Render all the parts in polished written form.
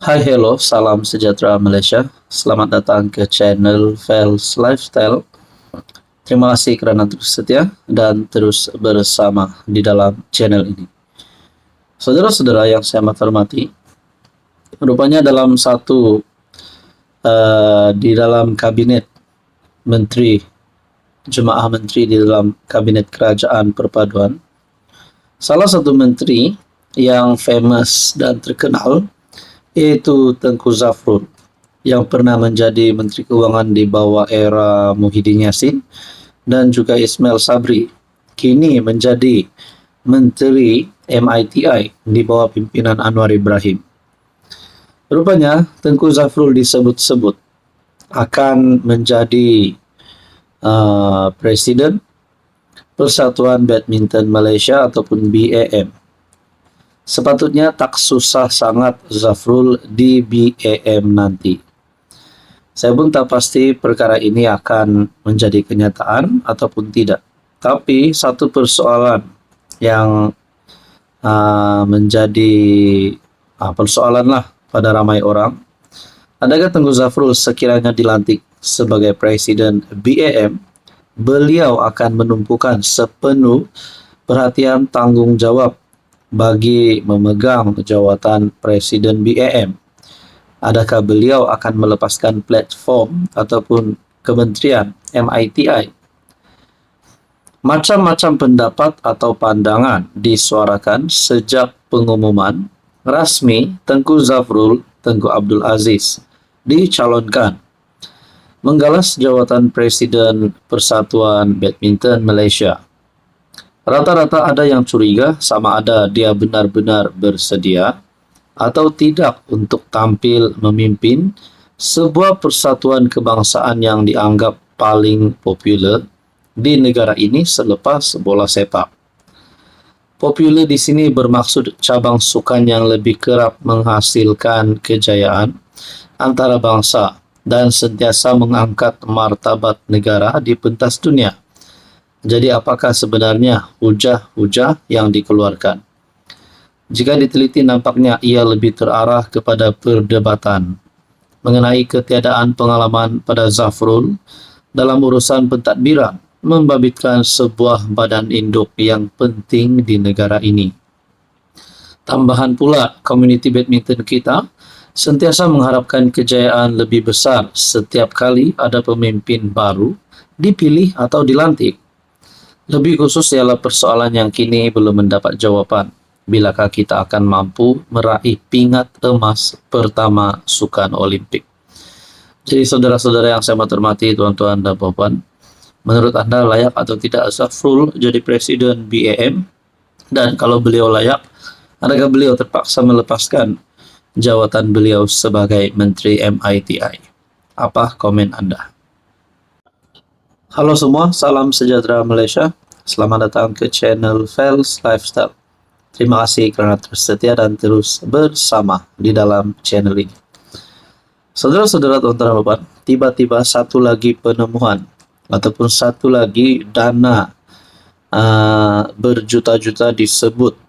Hai, hello, salam sejahtera Malaysia. Selamat datang ke channel Fels Lifestyle. Terima kasih kerana terus setia dan terus bersama di dalam channel ini. Saudara-saudara yang saya hormati, rupanya di dalam kabinet menteri, jemaah menteri di dalam kabinet kerajaan perpaduan, salah satu menteri yang famous dan terkenal yaitu Tengku Zafrul, yang pernah menjadi Menteri Keuangan di bawah era Muhyiddin Yassin dan juga Ismail Sabri, kini menjadi Menteri MITI di bawah pimpinan Anwar Ibrahim. Rupanya Tengku Zafrul disebut-sebut akan menjadi Presiden Persatuan Badminton Malaysia ataupun BAM. Sepatutnya tak susah sangat Zafrul di BAM nanti. Saya pun tak pasti perkara ini akan menjadi kenyataan ataupun tidak. Tapi satu persoalan yang menjadi persoalan lah pada ramai orang. Adakah Tengku Zafrul sekiranya dilantik sebagai Presiden BAM, beliau akan menumpukan sepenuh perhatian tanggung jawab bagi memegang jawatan Presiden BAM? Adakah beliau akan melepaskan platform ataupun kementerian MITI? Macam-macam pendapat atau pandangan disuarakan sejak pengumuman rasmi Tengku Zafrul Tengku Abdul Aziz dicalonkan menggalas jawatan Presiden Persatuan Badminton Malaysia. Rata-rata ada yang curiga sama ada dia benar-benar bersedia atau tidak untuk tampil memimpin sebuah persatuan kebangsaan yang dianggap paling popular di negara ini selepas bola sepak. Popular di sini bermaksud cabang sukan yang lebih kerap menghasilkan kejayaan antara bangsa dan sentiasa mengangkat martabat negara di pentas dunia. Jadi apakah sebenarnya hujah-hujah yang dikeluarkan? Jika diteliti nampaknya ia lebih terarah kepada perdebatan mengenai ketiadaan pengalaman pada Zafrul dalam urusan pentadbiran membabitkan sebuah badan induk yang penting di negara ini. Tambahan pula, komuniti badminton kita sentiasa mengharapkan kejayaan lebih besar setiap kali ada pemimpin baru dipilih atau dilantik. Lebih khusus ialah persoalan yang kini belum mendapat jawapan. Bilakah kita akan mampu meraih pingat emas pertama Sukan Olimpik? Jadi saudara-saudara yang saya hormati, tuan-tuan dan puan-puan, menurut anda layak atau tidak Zafrul jadi Presiden BAM? Dan kalau beliau layak, adakah beliau terpaksa melepaskan jawatan beliau sebagai Menteri MITI? Apa komen anda? Halo semua, salam sejahtera Malaysia. Selamat datang ke channel Fels Lifestyle. Terima kasih kerana terus setia dan terus bersama di dalam channel ini. Saudara-saudara, tuan-tuan dan puan, tiba-tiba satu lagi penemuan ataupun satu lagi dana berjuta-juta disebut,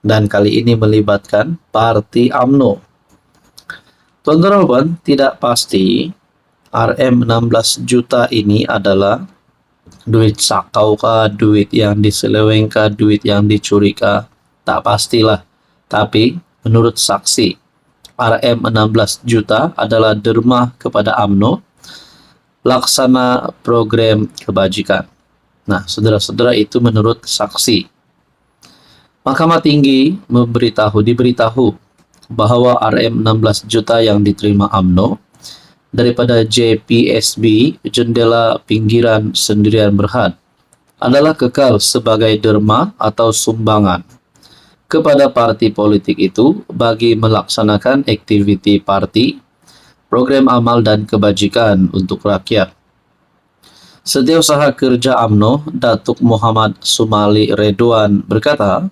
dan kali ini melibatkan Parti UMNO. Tuan-tuan dan puan, tidak pasti RM16 juta ini adalah duit sakau kah, duit yang diseleweng kah, duit yang dicuri kah, tak pastilah. Tapi menurut saksi, RM16 juta adalah derma kepada UMNO laksana program kebajikan. Nah, saudara-saudara, itu menurut saksi. Mahkamah Tinggi diberitahu bahawa RM16 juta yang diterima UMNO daripada JPSB, Jendela Pinggiran Sendirian Berhad, adalah kekal sebagai derma atau sumbangan kepada parti politik itu bagi melaksanakan aktiviti parti, program amal dan kebajikan untuk rakyat. Setiausaha Kerja UMNO, Datuk Muhammad Sumali Redwan berkata,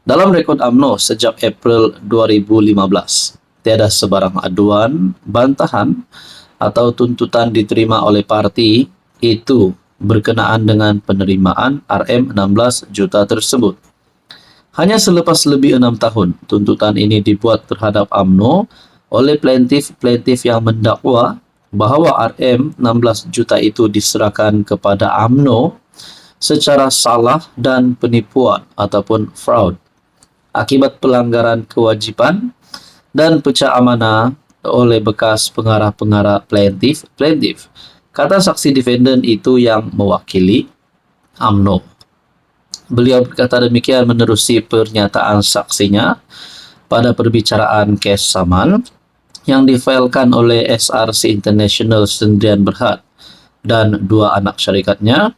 dalam rekod UMNO sejak April 2015, tiada sebarang aduan, bantahan atau tuntutan diterima oleh parti itu berkenaan dengan penerimaan RM16 juta tersebut. Hanya selepas lebih 6 tahun, tuntutan ini dibuat terhadap UMNO oleh plaintiff yang mendakwa bahwa RM 16 juta itu diserahkan kepada UMNO secara salah dan penipuan ataupun fraud akibat pelanggaran kewajiban dan pecah amanah oleh bekas pengarah-pengarah plaintiff. Kata saksi defendant itu yang mewakili UMNO. Beliau berkata demikian menerusi pernyataan saksinya pada perbicaraan kes saman yang difailkan oleh SRC International Sendirian Berhad dan dua anak syarikatnya,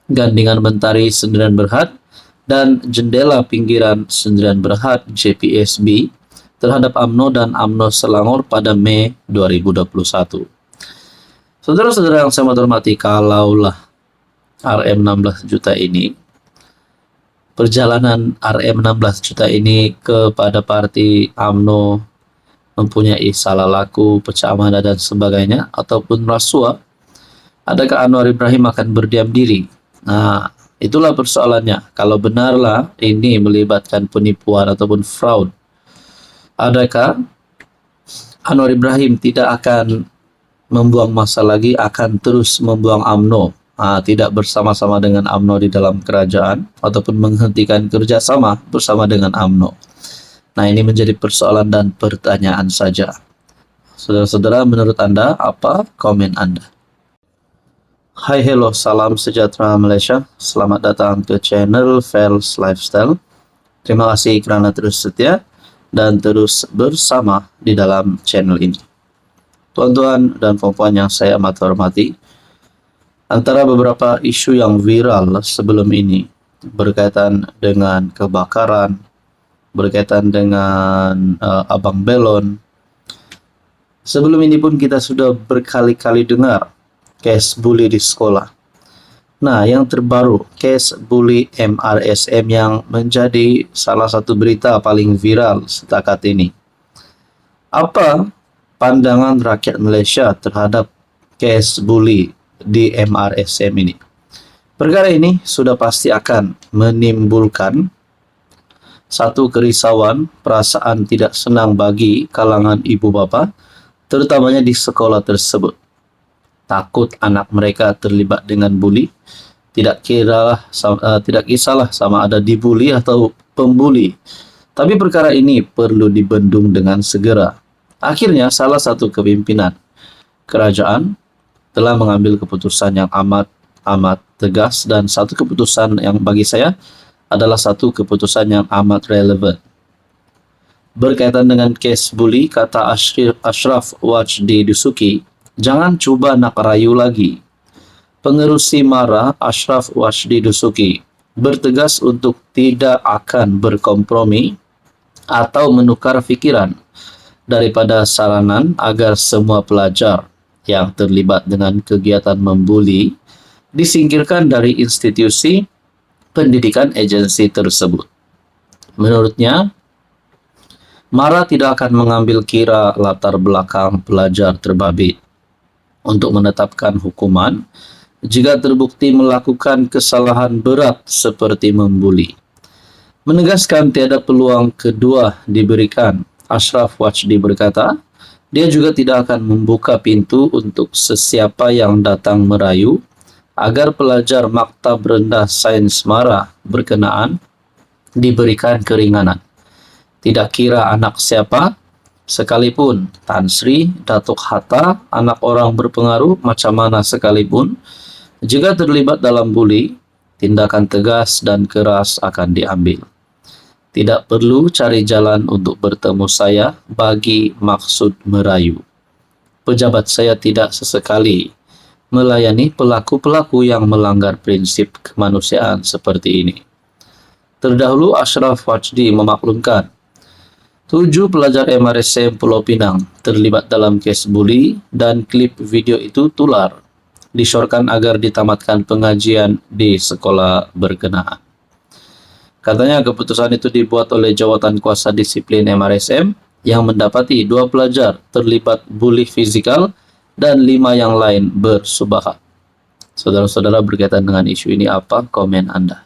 Gandingan Mentari Sendirian Berhad dan Jendela Pinggiran Sendirian Berhad JPSB terhadap UMNO dan UMNO Selangor pada Mei 2021. Saudara-saudara yang saya hormati, kalaulah RM 16 juta ini, perjalanan RM 16 juta ini kepada parti UMNO mempunyai salah laku, pecah amanah dan sebagainya, ataupun rasuah, adakah Anwar Ibrahim akan berdiam diri? Nah, itulah persoalannya. Kalau benarlah ini melibatkan penipuan ataupun fraud, adakah Anwar Ibrahim tidak akan membuang masa lagi, akan terus membuang UMNO? Tidak bersama-sama dengan UMNO di dalam kerajaan ataupun menghentikan kerjasama bersama dengan UMNO. Nah, ini menjadi persoalan dan pertanyaan saja. Saudara-saudara, menurut Anda, apa komen Anda? Hai, hello, salam sejahtera Malaysia. Selamat datang ke channel Fels Lifestyle. Terima kasih kerana terus setia dan terus bersama di dalam channel ini. Tuan-tuan dan puan-puan yang saya amat hormati, antara beberapa isu yang viral sebelum ini berkaitan dengan kebakaran, berkaitan dengan Abang Belon. Sebelum ini pun kita sudah berkali-kali dengar kes bully di sekolah. Nah, yang terbaru, kes bully MRSM yang menjadi salah satu berita paling viral setakat ini. Apa pandangan rakyat Malaysia terhadap kes bully di MRSM ini? Perkara ini sudah pasti akan menimbulkan satu kerisauan, perasaan tidak senang bagi kalangan ibu bapa, terutamanya di sekolah tersebut. Takut anak mereka terlibat dengan bully, tidak kisahlah sama ada dibuli atau pembuli. Tapi perkara ini perlu dibendung dengan segera. Akhirnya salah satu kepimpinan kerajaan telah mengambil keputusan yang amat tegas, dan satu keputusan yang bagi saya adalah satu keputusan yang amat relevan. Berkaitan dengan kes bully, kata Ashraf Wajdi Dusuki, jangan cuba nak rayu lagi. Pengerusi MARA Ashraf Wajdi Dusuki bertegas untuk tidak akan berkompromi atau menukar fikiran daripada saranan agar semua pelajar yang terlibat dengan kegiatan membuli disingkirkan dari institusi pendidikan agensi tersebut. Menurutnya, MARA tidak akan mengambil kira latar belakang pelajar terbabit untuk menetapkan hukuman jika terbukti melakukan kesalahan berat seperti membuli. Menegaskan tiada peluang kedua diberikan, Ashraf Wajdi berkata, dia juga tidak akan membuka pintu untuk sesiapa yang datang merayu agar pelajar Maktab Rendah Sains MARA berkenaan diberikan keringanan. Tidak kira anak siapa, sekalipun Tan Sri, Datuk Hatta, anak orang berpengaruh macam mana sekalipun, jika terlibat dalam bully, tindakan tegas dan keras akan diambil. Tidak perlu cari jalan untuk bertemu saya bagi maksud merayu. Pejabat saya tidak sesekali melayani pelaku-pelaku yang melanggar prinsip kemanusiaan seperti ini. Terdahulu Ashraf Wajdi memaklumkan 7 pelajar MRSM Pulau Pinang terlibat dalam kes bully dan klip video itu tular, disyorkan agar ditamatkan pengajian di sekolah berkenaan. Katanya keputusan itu dibuat oleh Jawatan Kuasa Disiplin MRSM yang mendapati 2 pelajar terlibat bully fizikal dan 5 yang lain bersubahat. Saudara-saudara, berkaitan dengan isu ini, apa komen Anda?